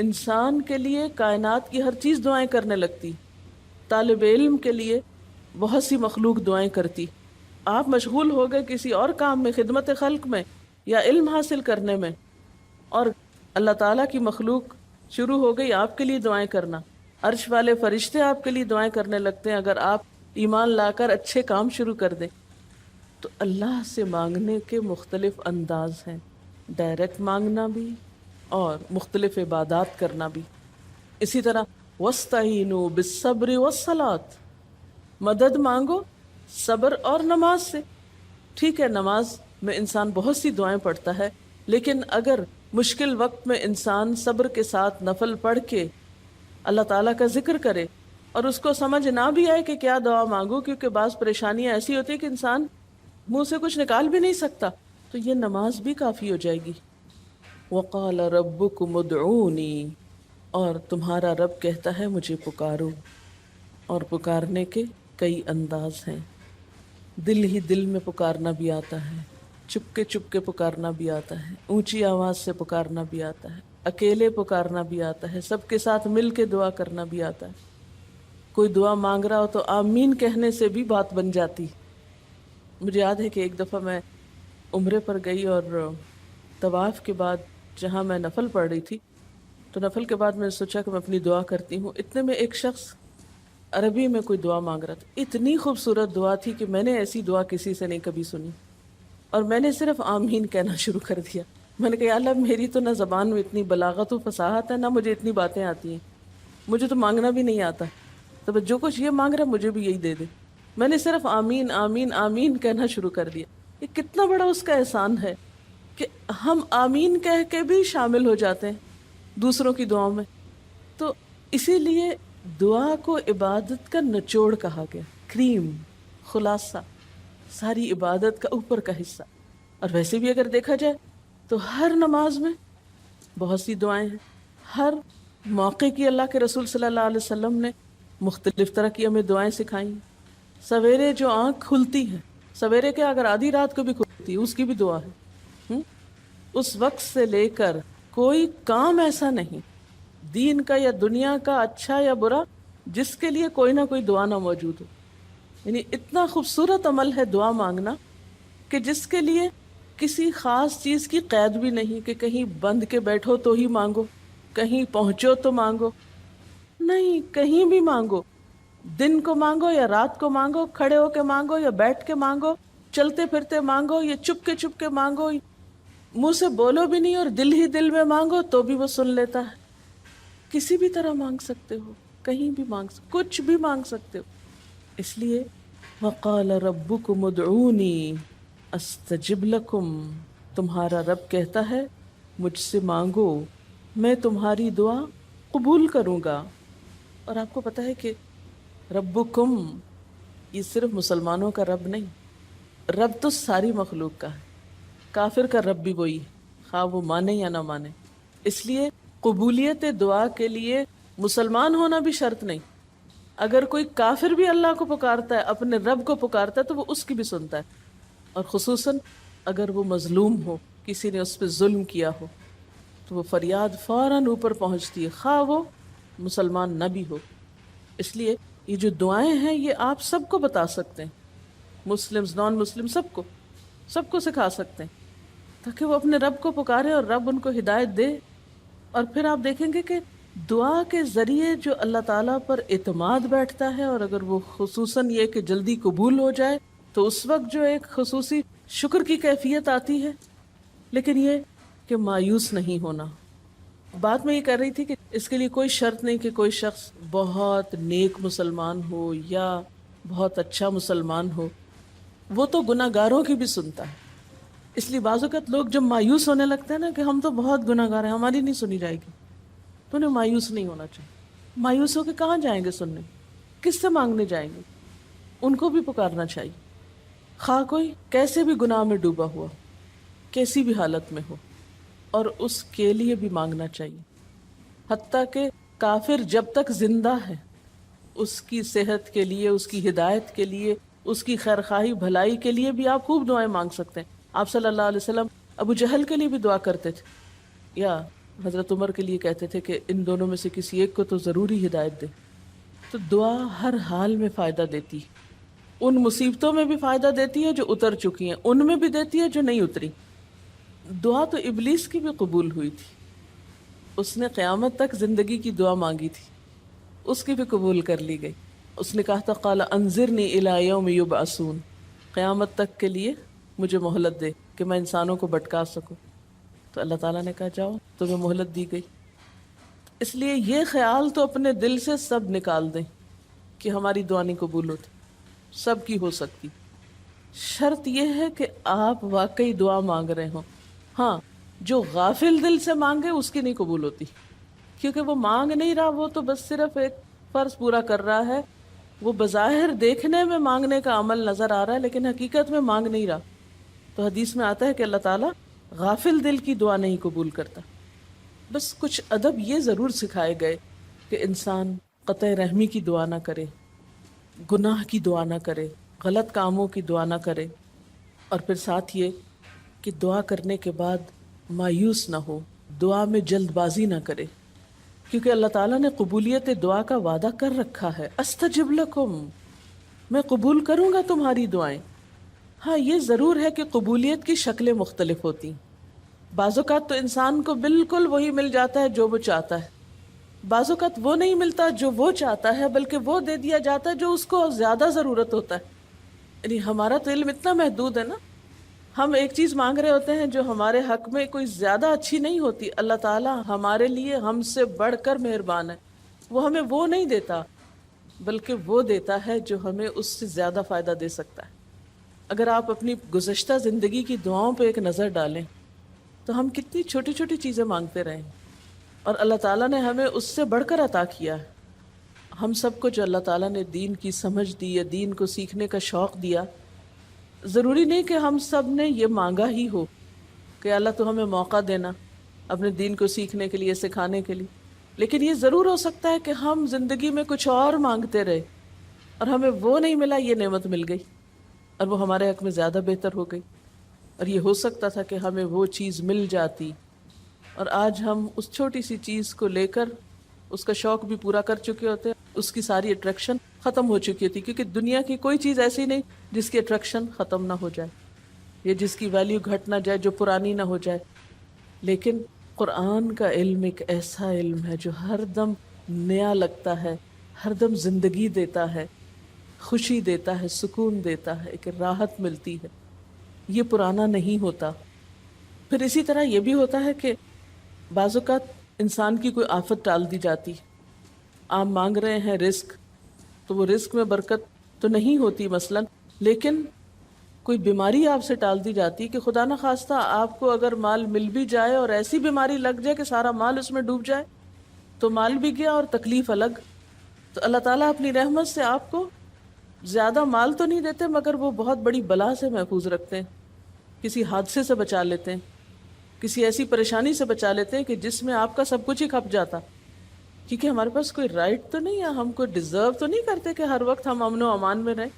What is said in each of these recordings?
انسان کے لیے کائنات کی ہر چیز دعائیں کرنے لگتی، طالب علم کے لیے بہت سی مخلوق دعائیں کرتی. آپ مشغول ہو گئے کسی اور کام میں، خدمت خلق میں یا علم حاصل کرنے میں، اور اللہ تعالیٰ کی مخلوق شروع ہو گئی آپ کے لیے دعائیں کرنا. عرش والے فرشتے آپ کے لیے دعائیں کرنے لگتے ہیں اگر آپ ایمان لا کر اچھے کام شروع کر دیں. تو اللہ سے مانگنے کے مختلف انداز ہیں، ڈائریکٹ مانگنا بھی اور مختلف عبادات کرنا بھی. اسی طرح وَاسْتَعِینُوا بِالصَّبْرِ وَالصَّلَاةِ، مدد مانگو صبر اور نماز سے. ٹھیک ہے، نماز میں انسان بہت سی دعائیں پڑھتا ہے، لیکن اگر مشکل وقت میں انسان صبر کے ساتھ نفل پڑھ کے اللہ تعالیٰ کا ذکر کرے اور اس کو سمجھ نہ بھی آئے کہ کیا دعا مانگو، کیونکہ بعض پریشانیاں ایسی ہوتی ہیں کہ انسان منہ سے کچھ نکال بھی نہیں سکتا، تو یہ نماز بھی کافی ہو جائے گی. وَقَالَ رَبُّكُمُ ادْعُونِي، اور تمہارا رب کہتا ہے مجھے پکارو. اور پکارنے کے کئی انداز ہیں. دل ہی دل میں پکارنا بھی آتا ہے، چپ کے پکارنا بھی آتا ہے، اونچی آواز سے پکارنا بھی آتا ہے، اکیلے پکارنا بھی آتا ہے، سب کے ساتھ مل کے دعا کرنا بھی آتا ہے. کوئی دعا مانگ رہا ہو تو آمین کہنے سے بھی بات بن جاتی. مجھے یاد ہے کہ ایک دفعہ میں عمرے پر گئی اور طواف کے بعد جہاں میں نفل پڑھ رہی تھی، تو نفل کے بعد میں نے سوچا کہ میں اپنی دعا کرتی ہوں. اتنے میں ایک شخص عربی میں کوئی دعا مانگ رہا تھا. اتنی خوبصورت دعا تھی کہ میں نے ایسی دعا کسی سے نہیں کبھی سنی، اور میں نے صرف آمین کہنا شروع کر دیا. میں نے کہا یا اللہ، میری تو نہ زبان میں اتنی بلاغت و فصاحت ہے، نہ مجھے اتنی باتیں آتی ہیں، مجھے تو مانگنا بھی نہیں آتا، تو جو کچھ یہ مانگ رہا ہے مجھے بھی یہی دے دے. میں نے صرف آمین آمین آمین کہنا شروع کر دیا. یہ کتنا بڑا اس کا احسان ہے کہ ہم آمین کہہ کے بھی شامل ہو جاتے ہیں دوسروں کی دعاؤں میں. تو اسی لیے دعا کو عبادت کا نچوڑ کہا گیا، کریم، خلاصہ، ساری عبادت کا اوپر کا حصہ. اور ویسے بھی اگر دیکھا جائے تو ہر نماز میں بہت سی دعائیں ہیں. ہر موقع کی اللہ کے رسول صلی اللہ علیہ وسلم نے مختلف طرح کی ہمیں دعائیں سکھائیں. سویرے جو آنکھ کھلتی ہے، سویرے کے اگر آدھی رات کو بھی کھلتی ہے اس کی بھی دعا ہے. اس وقت سے لے کر کوئی کام ایسا نہیں، دین کا یا دنیا کا، اچھا یا برا، جس کے لیے کوئی نہ کوئی دعا نہ موجود ہو. یعنی اتنا خوبصورت عمل ہے دعا مانگنا کہ جس کے لیے کسی خاص چیز کی قید بھی نہیں کہ کہیں بند کے بیٹھو تو ہی مانگو، کہیں پہنچو تو مانگو. نہیں، کہیں بھی مانگو، دن کو مانگو یا رات کو مانگو، کھڑے ہو کے مانگو یا بیٹھ کے مانگو، چلتے پھرتے مانگو یا چپ کے مانگو، منہ سے بولو بھی نہیں اور دل ہی دل میں مانگو تو بھی وہ سن لیتا ہے. کسی بھی طرح مانگ سکتے ہو، کہیں بھی مانگ سکتے، کچھ بھی مانگ سکتے ہو. اس لیے وَقَالَ رَبُّكُمُ ادْعُونِي أَسْتَجِبْ لَكُمْ، تمہارا رب کہتا ہے مجھ سے مانگو، میں تمہاری دعا قبول کروں گا. اور آپ کو پتہ ہے کہ ربکم یہ صرف مسلمانوں کا رب نہیں، رب تو ساری مخلوق کا ہے. کافر کا رب بھی وہی ہے، خواہ وہ مانے یا نہ مانے. اس لیے قبولیت دعا کے لیے مسلمان ہونا بھی شرط نہیں. اگر کوئی کافر بھی اللہ کو پکارتا ہے، اپنے رب کو پکارتا ہے، تو وہ اس کی بھی سنتا ہے. اور خصوصاً اگر وہ مظلوم ہو، کسی نے اس پہ ظلم کیا ہو، تو وہ فریاد فوراً اوپر پہنچتی ہے، خواہ وہ مسلمان نہ بھی ہو. اس لیے یہ جو دعائیں ہیں یہ آپ سب کو بتا سکتے ہیں، مسلمز، نان مسلم، سب کو سکھا سکتے ہیں، تاکہ وہ اپنے رب کو پکارے اور رب ان کو ہدایت دے. اور پھر آپ دیکھیں گے کہ دعا کے ذریعے جو اللہ تعالیٰ پر اعتماد بیٹھتا ہے، اور اگر وہ خصوصاً یہ کہ جلدی قبول ہو جائے، تو اس وقت جو ایک خصوصی شکر کی کیفیت آتی ہے. لیکن یہ کہ مایوس نہیں ہونا. بات میں یہ کر رہی تھی کہ اس کے لیے کوئی شرط نہیں کہ کوئی شخص بہت نیک مسلمان ہو یا بہت اچھا مسلمان ہو، وہ تو گناہ گاروں کی بھی سنتا ہے. اس لیے بعض اوقات لوگ جب مایوس ہونے لگتے ہیں نا کہ ہم تو بہت گناہ گار ہیں، ہماری نہیں سنی جائے گی، تو انہیں مایوس نہیں ہونا چاہیے. مایوس ہو کے کہاں جائیں گے سننے؟ کس سے مانگنے جائیں گے؟ ان کو بھی پکارنا چاہیے، خواہ کوئی کیسے بھی گناہ میں ڈوبا ہوا، کیسی بھی حالت میں ہو، اور اس کے لیے بھی مانگنا چاہیے. حتیٰ کہ کافر جب تک زندہ ہے، اس کی صحت کے لیے، اس کی ہدایت کے لیے، اس کی خیرخواہی بھلائی کے لیے بھی آپ خوب دعائیں مانگ سکتے ہیں. آپ صلی اللہ علیہ وسلم ابو جہل کے لیے بھی دعا کرتے تھے، یا حضرت عمر کے لیے کہتے تھے کہ ان دونوں میں سے کسی ایک کو تو ضروری ہدایت دے. تو دعا ہر حال میں فائدہ دیتی، ان مصیبتوں میں بھی فائدہ دیتی ہے جو اتر چکی ہیں، ان میں بھی دیتی ہے جو نہیں اتری. دعا تو ابلیس کی بھی قبول ہوئی تھی، اس نے قیامت تک زندگی کی دعا مانگی تھی، اس کی بھی قبول کر لی گئی. اس نے کہا تھا قال انظرنی الی یوم یبعثون، قیامت تک کے لیے مجھے مہلت دے کہ میں انسانوں کو بھٹکا سکوں. تو اللہ تعالیٰ نے کہا جاؤ، تمہیں مہلت دی گئی. اس لیے یہ خیال تو اپنے دل سے سب نکال دیں کہ ہماری دعا نہیں قبول ہوتی، سب کی ہو سکتی. شرط یہ ہے کہ آپ واقعی دعا مانگ رہے ہوں. ہاں، جو غافل دل سے مانگے اس کی نہیں قبول ہوتی، کیونکہ وہ مانگ نہیں رہا، وہ تو بس صرف ایک فرض پورا کر رہا ہے. وہ بظاہر دیکھنے میں مانگنے کا عمل نظر آ رہا ہے لیکن حقیقت میں مانگ نہیں رہا. تو حدیث میں آتا ہے کہ اللہ تعالیٰ غافل دل کی دعا نہیں قبول کرتا. بس کچھ ادب یہ ضرور سکھائے گئے کہ انسان قطع رحمی کی دعا نہ کرے، گناہ کی دعا نہ کرے، غلط کاموں کی دعا نہ کرے، اور پھر ساتھ یہ کہ دعا کرنے کے بعد مایوس نہ ہو، دعا میں جلد بازی نہ کرے، کیونکہ اللہ تعالیٰ نے قبولیت دعا کا وعدہ کر رکھا ہے. استجب لکم، میں قبول کروں گا تمہاری دعائیں. ہاں یہ ضرور ہے کہ قبولیت کی شکلیں مختلف ہوتی ہیں. بعض اوقات تو انسان کو بالکل وہی مل جاتا ہے جو وہ چاہتا ہے، بعض اوقات وہ نہیں ملتا جو وہ چاہتا ہے، بلکہ وہ دے دیا جاتا ہے جو اس کو زیادہ ضرورت ہوتا ہے. یعنی ہمارا تو علم اتنا محدود ہے نا، ہم ایک چیز مانگ رہے ہوتے ہیں جو ہمارے حق میں کوئی زیادہ اچھی نہیں ہوتی. اللہ تعالیٰ ہمارے لیے ہم سے بڑھ کر مہربان ہے، وہ ہمیں وہ نہیں دیتا بلکہ وہ دیتا ہے جو ہمیں اس سے زیادہ فائدہ دے سکتا ہے. اگر آپ اپنی گزشتہ زندگی کی دعاؤں پہ ایک نظر ڈالیں تو ہم کتنی چھوٹی چھوٹی چیزیں مانگتے رہے ہیں اور اللہ تعالیٰ نے ہمیں اس سے بڑھ کر عطا کیا ہے. ہم سب کو جو اللہ تعالیٰ نے دین کی سمجھ دی یا دین کو سیکھنے کا شوق دیا، ضروری نہیں کہ ہم سب نے یہ مانگا ہی ہو کہ اللہ تو ہمیں موقع دینا اپنے دین کو سیکھنے کے لیے، سکھانے کے لیے. لیکن یہ ضرور ہو سکتا ہے کہ ہم زندگی میں کچھ اور مانگتے رہے اور ہمیں وہ نہیں ملا، یہ نعمت مل گئی اور وہ ہمارے حق میں زیادہ بہتر ہو گئی. اور یہ ہو سکتا تھا کہ ہمیں وہ چیز مل جاتی اور آج ہم اس چھوٹی سی چیز کو لے کر اس کا شوق بھی پورا کر چکے ہوتے، اس کی ساری اٹریکشن ختم ہو چکی تھی. کیونکہ دنیا کی کوئی چیز ایسی نہیں جس کی اٹریکشن ختم نہ ہو جائے یا جس کی ویلیو گھٹ نہ جائے، جو پرانی نہ ہو جائے. لیکن قرآن کا علم ایک ایسا علم ہے جو ہر دم نیا لگتا ہے، ہر دم زندگی دیتا ہے، خوشی دیتا ہے، سکون دیتا ہے، ایک راحت ملتی ہے. یہ پرانا نہیں ہوتا. پھر اسی طرح یہ بھی ہوتا ہے کہ بعض اوقات انسان کی کوئی آفت ٹال دی جاتی. آپ مانگ رہے ہیں رزق، تو وہ رزق میں برکت تو نہیں ہوتی مثلاً، لیکن کوئی بیماری آپ سے ٹال دی جاتی کہ خدا نہ خواستہ آپ کو اگر مال مل بھی جائے اور ایسی بیماری لگ جائے کہ سارا مال اس میں ڈوب جائے تو مال بھی گیا اور تکلیف الگ. تو اللہ تعالیٰ اپنی رحمت سے آپ کو زیادہ مال تو نہیں دیتے مگر وہ بہت بڑی بلا سے محفوظ رکھتے ہیں، کسی حادثے سے بچا لیتے ہیں، کسی ایسی پریشانی سے بچا لیتے ہیں کہ جس میں آپ کا سب کچھ ہی کھپ جاتا. کیونکہ ہمارے پاس کوئی رائٹ تو نہیں ہے، ہم کوئی ڈیزرو تو نہیں کرتے کہ ہر وقت ہم امن و امان میں رہیں.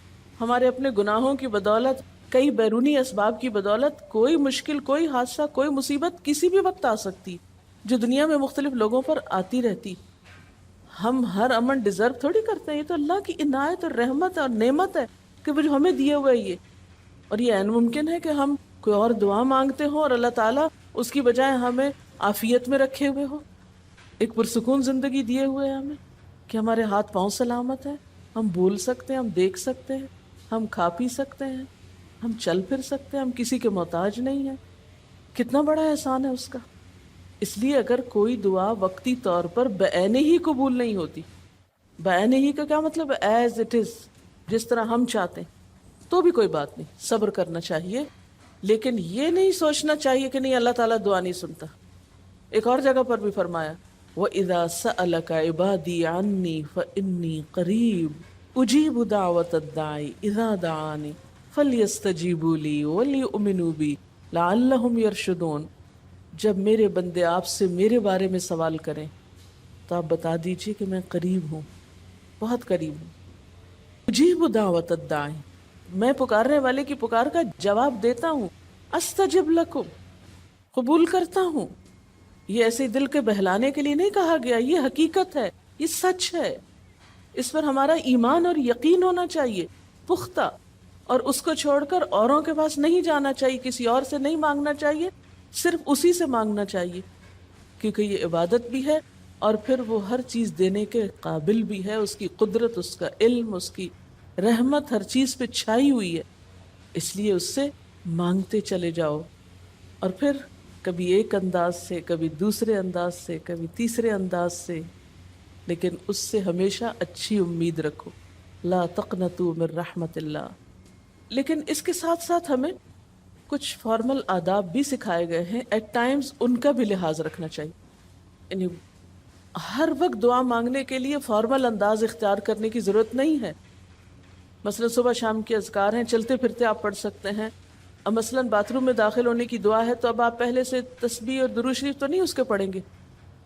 ہمارے اپنے گناہوں کی بدولت، کئی بیرونی اسباب کی بدولت کوئی مشکل، کوئی حادثہ، کوئی مصیبت کسی بھی وقت آ سکتی جو دنیا میں مختلف لوگوں پر آتی رہتی. ہم ہر امن ڈیزرو تھوڑی کرتے ہیں، یہ تو اللہ کی عنایت اور رحمت اور نعمت ہے کہ وہ جو ہمیں دیے ہوئے یہ. اور یہ عین ممکن ہے کہ ہم کوئی اور دعا مانگتے ہوں اور اللہ تعالیٰ اس کی بجائے ہمیں عافیت میں رکھے ہوئے ہو، ایک پرسکون زندگی دیے ہوئے ہیں ہمیں کہ ہمارے ہاتھ پاؤں سلامت ہیں، ہم بول سکتے ہیں، ہم دیکھ سکتے ہیں، ہم کھا پی سکتے ہیں، ہم چل پھر سکتے ہیں، ہم کسی کے محتاج نہیں ہیں. کتنا بڑا احسان ہے اس کا. اس لیے اگر کوئی دعا وقتی طور پر بعینہ ہی قبول نہیں ہوتی، بعینہ ہی کا کیا مطلب ہے؟ ایز اٹ از، جس طرح ہم چاہتے ہیں، تو بھی کوئی بات نہیں، صبر کرنا چاہیے. لیکن یہ نہیں سوچنا چاہیے کہ نہیں اللہ تعالیٰ دعا نہیں سنتا. ایک اور جگہ پر بھی فرمایا وَإِذَا سَأَلَكَ عِبَادِي عَنِّي فَإِنِّي قَرِيبٌ أُجِيبُ دَعْوَةَ الدَّاعِ إِذَا دَعَانِ فَلْيَسْتَجِيبُوا لِي وَلْيُؤْمِنُوا بِي لَعَلَّهُمْ يَرْشُدُونَ. جب میرے بندے آپ سے میرے بارے میں سوال کریں تو آپ بتا دیجئے کہ میں قریب ہوں، بہت قریب ہوں. اجیب دعوت الداعی، میں پکارنے والے کی پکار کا جواب دیتا ہوں. استجب لکم، قبول کرتا ہوں. یہ ایسے دل کے بہلانے کے لیے نہیں کہا گیا، یہ حقیقت ہے، یہ سچ ہے، اس پر ہمارا ایمان اور یقین ہونا چاہیے پختہ، اور اس کو چھوڑ کر اوروں کے پاس نہیں جانا چاہیے، کسی اور سے نہیں مانگنا چاہیے، صرف اسی سے مانگنا چاہیے، کیونکہ یہ عبادت بھی ہے اور پھر وہ ہر چیز دینے کے قابل بھی ہے، اس کی قدرت، اس کا علم، اس کی رحمت ہر چیز پہ چھائی ہوئی ہے، اس لیے اس سے مانگتے چلے جاؤ، اور پھر کبھی ایک انداز سے، کبھی دوسرے انداز سے، کبھی تیسرے انداز سے، لیکن اس سے ہمیشہ اچھی امید رکھو، لا تقنطوا من رحمت اللہ۔ لیکن اس کے ساتھ ساتھ ہمیں کچھ فارمل آداب بھی سکھائے گئے ہیں، ایٹ ٹائمز ان کا بھی لحاظ رکھنا چاہیے، یعنی ہر وقت دعا مانگنے کے لیے فارمل انداز اختیار کرنے کی ضرورت نہیں ہے۔ مثلا صبح شام کے اذکار ہیں، چلتے پھرتے آپ پڑھ سکتے ہیں، اب مثلا باتھ روم میں داخل ہونے کی دعا ہے تو اب آپ پہلے سے تسبیح اور درود شریف تو نہیں اس کے پڑھیں گے،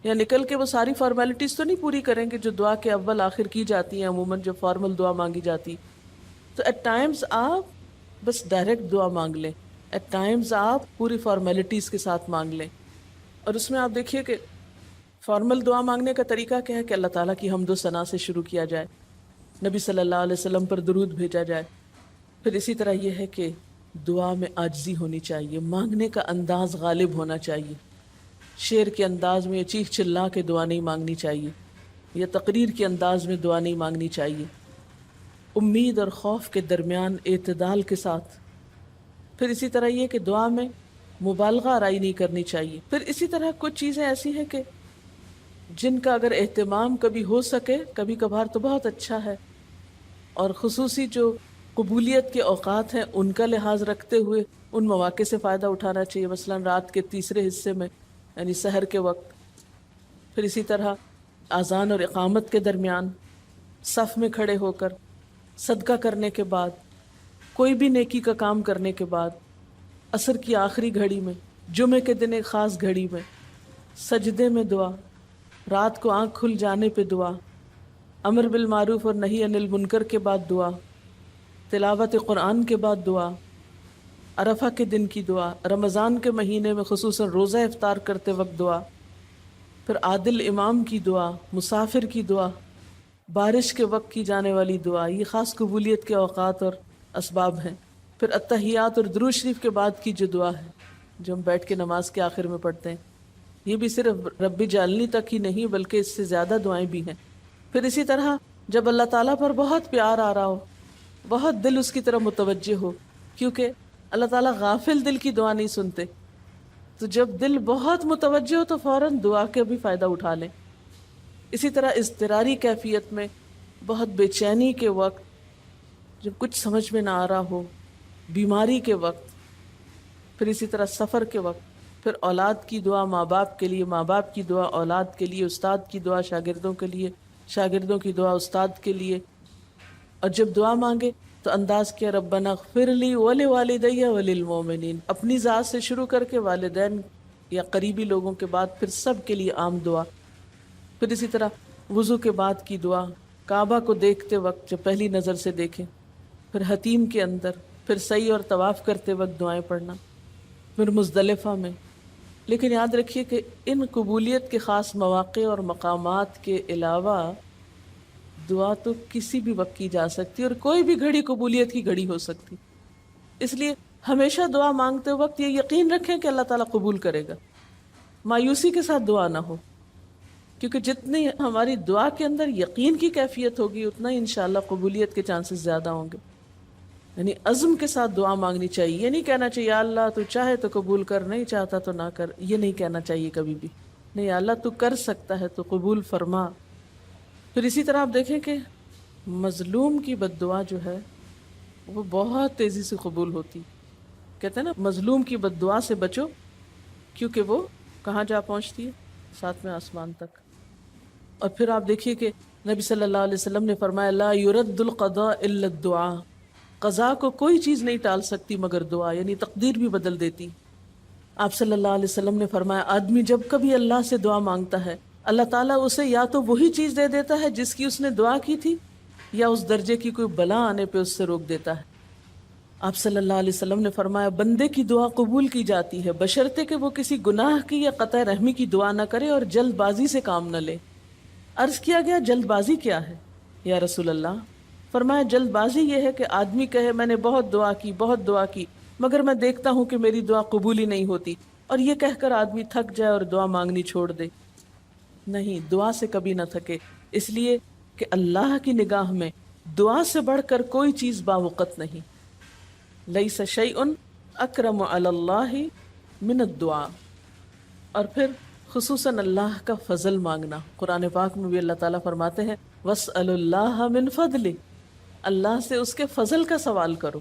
یا نکل کے وہ ساری فارمیلٹیز تو نہیں پوری کریں گے جو دعا کے اول آخر کی جاتی ہیں، عموماً جو فارمل دعا مانگی جاتی۔ تو ایٹ ٹائمز آپ بس ڈائریکٹ دعا مانگ لیں، ایٹ ٹائمز آپ پوری فارمیلٹیز کے ساتھ مانگ لیں، اور اس میں آپ دیکھیے کہ فارمل دعا مانگنے کا طریقہ کیا ہے کہ اللہ تعالیٰ کی حمد و ثنا سے شروع کیا جائے، نبی صلی اللہ علیہ وسلم پر درود بھیجا جائے، پھر اسی طرح یہ ہے کہ دعا میں عاجزی ہونی چاہیے، مانگنے کا انداز غالب ہونا چاہیے، شعر کے انداز میں یا چیخ چلا کے دعا نہیں مانگنی چاہیے، یا تقریر کے انداز میں دعا نہیں مانگنی چاہیے، امید اور خوف کے درمیان اعتدال کے ساتھ، پھر اسی طرح یہ کہ دعا میں مبالغہ آرائی نہیں کرنی چاہیے، پھر اسی طرح کچھ چیزیں ایسی ہیں کہ جن کا اگر اہتمام کبھی ہو سکے، کبھی کبھار تو بہت اچھا ہے، اور خصوصی جو قبولیت کے اوقات ہیں ان کا لحاظ رکھتے ہوئے ان مواقع سے فائدہ اٹھانا چاہیے، مثلا رات کے تیسرے حصے میں یعنی سحر کے وقت، پھر اسی طرح اذان اور اقامت کے درمیان، صف میں کھڑے ہو کر، صدقہ کرنے کے بعد، کوئی بھی نیکی کا کام کرنے کے بعد، عصر کی آخری گھڑی میں، جمعے کے دن ایک خاص گھڑی میں، سجدے میں دعا، رات کو آنکھ کھل جانے پہ دعا، امر بالمعروف اور نہی عن المنکر کے بعد دعا، تلاوت قرآن کے بعد دعا، عرفہ کے دن کی دعا، رمضان کے مہینے میں خصوصاً روزہ افطار کرتے وقت دعا، پھر عادل امام کی دعا، مسافر کی دعا، بارش کے وقت کی جانے والی دعا، یہ خاص قبولیت کے اوقات اور اسباب ہیں، پھر التحیات اور درود شریف کے بعد کی جو دعا ہے جو ہم بیٹھ کے نماز کے آخر میں پڑھتے ہیں، یہ بھی صرف رب جعلنی تک ہی نہیں بلکہ اس سے زیادہ دعائیں بھی ہیں، پھر اسی طرح جب اللہ تعالیٰ پر بہت پیار آ رہا ہو، بہت دل اس کی طرف متوجہ ہو، کیونکہ اللہ تعالیٰ غافل دل کی دعا نہیں سنتے، تو جب دل بہت متوجہ ہو تو فوراً دعا کے بھی فائدہ اٹھا لیں۔ اسی طرح اضطراری کیفیت میں، بہت بے چینی کے وقت، جب کچھ سمجھ میں نہ آ رہا ہو، بیماری کے وقت، پھر اسی طرح سفر کے وقت، پھر اولاد کی دعا ماں باپ کے لیے، ماں باپ کی دعا اولاد کے لیے، استاد کی دعا شاگردوں کے لیے، شاگردوں کی دعا استاد کے لیے، اور جب دعا مانگے تو انداز کیا ربنا اغفر لی ولوالدی وللمؤمنین، اپنی ذات سے شروع کر کے والدین یا قریبی لوگوں کے بعد پھر سب کے لیے عام دعا، پھر اسی طرح وضو کے بعد کی دعا، کعبہ کو دیکھتے وقت جب پہلی نظر سے دیکھیں، پھر حتیم کے اندر، پھر سعی اور طواف کرتے وقت دعائیں پڑھنا، پھر مزدلفہ میں۔ لیکن یاد رکھیے کہ ان قبولیت کے خاص مواقع اور مقامات کے علاوہ دعا تو کسی بھی وقت کی جا سکتی اور کوئی بھی گھڑی قبولیت کی گھڑی ہو سکتی، اس لیے ہمیشہ دعا مانگتے وقت یہ یقین رکھیں کہ اللہ تعالیٰ قبول کرے گا، مایوسی کے ساتھ دعا نہ ہو، کیونکہ جتنی ہماری دعا کے اندر یقین کی کیفیت ہوگی اتنا ہی انشاءاللہ قبولیت کے چانسز زیادہ ہوں گے۔ یعنی عزم کے ساتھ دعا مانگنی چاہیے، یہ نہیں کہنا چاہیے یا اللہ تو چاہے تو قبول کر، نہیں چاہتا تو نہ کر، یہ نہیں کہنا چاہیے کبھی بھی، نہیں یا اللہ تو کر سکتا ہے تو قبول فرما۔ پھر اسی طرح آپ دیکھیں کہ مظلوم کی بد دعا جو ہے وہ بہت تیزی سے قبول ہوتی، کہتے ہیں نا مظلوم کی بد دعا سے بچو کیونکہ وہ کہاں جا پہنچتی ہے، ساتویں آسمان تک۔ اور پھر آپ دیکھیے کہ نبی صلی اللہ علیہ وسلم نے فرمایا لا يرد القضاء الا الدعاء، قضاء کو کوئی چیز نہیں ٹال سکتی مگر دعا، یعنی تقدیر بھی بدل دیتی۔ آپ صلی اللہ علیہ وسلم نے فرمایا آدمی جب کبھی اللہ سے دعا مانگتا ہے اللہ تعالیٰ اسے یا تو وہی چیز دے دیتا ہے جس کی اس نے دعا کی تھی، یا اس درجے کی کوئی بلا آنے پہ اس سے روک دیتا ہے۔ آپ صلی اللہ علیہ وسلم نے فرمایا بندے کی دعا قبول کی جاتی ہے بشرطے کہ وہ کسی گناہ کی یا قطع رحمی کی دعا نہ کرے اور جلد بازی سے کام نہ لے۔ عرض کیا گیا جلد بازی کیا ہے یا رسول اللہ؟ فرمایا جلد بازی یہ ہے کہ آدمی کہے میں نے بہت دعا کی مگر میں دیکھتا ہوں کہ میری دعا قبول ہی نہیں ہوتی، اور یہ کہہ کر آدمی تھک جائے اور دعا مانگنی چھوڑ دے۔ نہیں، دعا سے کبھی نہ تھکے، اس لیے کہ اللہ کی نگاہ میں دعا سے بڑھ کر کوئی چیز باوقت نہیں۔ لیس شیء اکرم علی اللہ من الدعاء۔ اور پھر خصوصاً اللہ کا فضل مانگنا، قرآن پاک میں بھی اللہ تعالیٰ فرماتے ہیں وَاسْأَلُوا اللَّهَ مِن فَضْلِهِ، اللہ سے اس کے فضل کا سوال کرو۔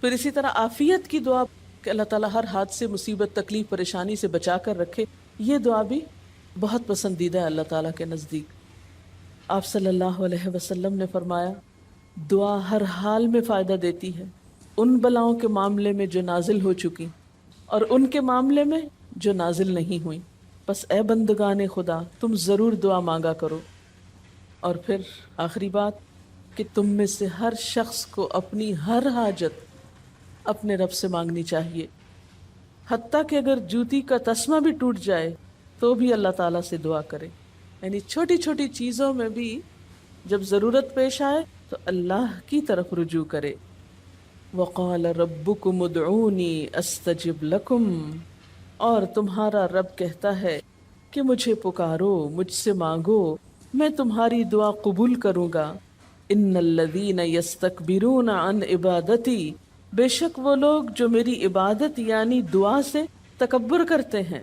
پھر اسی طرح عافیت کی دعا کہ اللہ تعالیٰ ہر حادثے مصیبت تکلیف پریشانی سے بچا کر رکھے، یہ دعا بھی بہت پسندیدہ ہے اللہ تعالیٰ کے نزدیک۔ آپ صلی اللہ علیہ وسلم نے فرمایا دعا ہر حال میں فائدہ دیتی ہے، ان بلاؤں کے معاملے میں جو نازل ہو چکی اور ان کے معاملے میں جو نازل نہیں ہوئی۔ بس اے بندگان خدا تم ضرور دعا مانگا کرو۔ اور پھر آخری بات کہ تم میں سے ہر شخص کو اپنی ہر حاجت اپنے رب سے مانگنی چاہیے، حتیٰ کہ اگر جوتی کا تسمہ بھی ٹوٹ جائے تو بھی اللہ تعالیٰ سے دعا کرے۔ یعنی چھوٹی چھوٹی چیزوں میں بھی جب ضرورت پیش آئے تو اللہ کی طرف رجوع کرے۔ وقال ربکم ادعونی استجب لکم، اور تمہارا رب کہتا ہے کہ مجھے پکارو، مجھ سے مانگو، میں تمہاری دعا قبول کروں گا۔ ان الذین یستکبرون عن عبادتی، بے شک وہ لوگ جو میری عبادت یعنی دعا سے تکبر کرتے ہیں،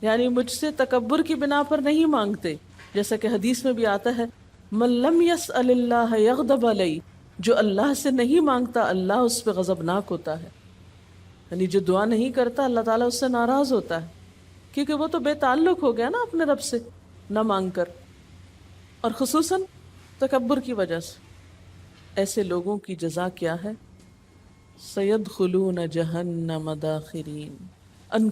یعنی مجھ سے تکبر کی بنا پر نہیں مانگتے، جیسا کہ حدیث میں بھی آتا ہے من لم یسأل اللہ یغضب علیہ، جو اللہ سے نہیں مانگتا اللہ اس پہ غضبناک ہوتا ہے۔ یعنی جو دعا نہیں کرتا اللہ تعالیٰ اس سے ناراض ہوتا ہے، کیونکہ وہ تو بے تعلق ہو گیا نا اپنے رب سے نہ مانگ کر، اور خصوصاً تکبر کی وجہ سے۔ ایسے لوگوں کی جزا کیا ہے؟ سیدخلون جہنم داخرین، ان